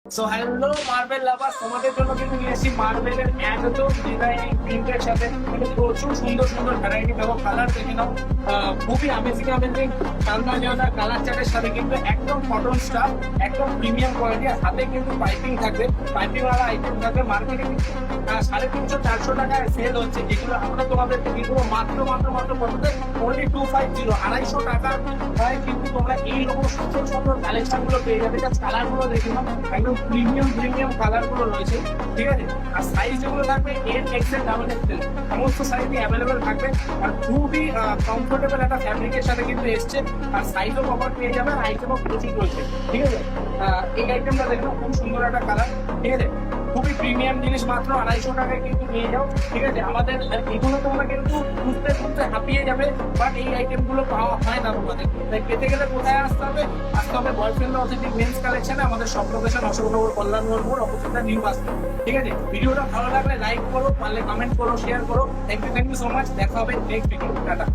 So hello marble lovers, তোমাদের জন্য কিন্তু নিয়ে এসেছি মার্বেলের একদম ডিজাইনিং প্রিন্টের সাথে কিন্তু প্রচুর সুন্দর সুন্দর ভ্যারাইটি এবং কালার দেখে নাও। খুবই অ্যামেজিং কালমানিয়ানা কালার চার্টের সাথে কিন্তু একদম কটন স্টাফ, একদম প্রিমিয়াম কোয়ালিটি। আর হাতে কিন্তু পাইপিং থাকবে, পাইপিং ওয়ালা আইটেম থাকবে। মার্কেটে কিন্তু 350-400 টাকায় সেল হচ্ছে, যেগুলো আমরা তোমাদেরকে দিব মাত্র কততে অনলি 250, 250 টাকা। কিন্তু তোমরা এইরকম সুন্দর সুন্দর কালেকশন গুলো পেয়ে যাবে। জাস্ট কালার গুলো দেখে নাও, একদম প্রিমিয়াম কালার গুলো রয়েছে, ঠিক আছে। আর সাইজ যেগুলো থাকবে এল এক্সেল ডাবল এক্সেল সমস্ত সাইজই অ্যাভেলেবেল থাকবে। আর খুবই কমফোর্টেবল একটা ফ্যাব্রিকের সাথে কিন্তু এসছে। আর সাইজও কভার পেয়ে যাবে, আর আইটেমও প্রচুর রয়েছে, ঠিক আছে। এই আইটেমটা দেখো, খুব সুন্দর একটা কালার, ঠিক আছে। খুবই প্রিমিয়াম জিনিস, মাত্র 250 টাকায় কিন্তু নিয়ে যাও, ঠিক আছে। আমাদের এগুলো তোমরা কিন্তু খুঁজতে হাঁপিয়ে যাবে, বাট এই আইটেম গুলো পাওয়া হয় না তোমাদের। তাই পেতে গেলে কোথায় আসতে হবে বয়ফ্রেন্ড অথেন্টিক মেন্স কালেকশনে। আমাদের সব লোকেশন অশোকনগর, কল্যাণপুর, অপোজিটটা নিউ বাস, ঠিক আছে। ভিডিওটা ভালো লাগলে লাইক করো, পারলে কমেন্ট করো, শেয়ার করো। Thank you so much. দেখা হবে নেক্সট ভিডিও। টাটা।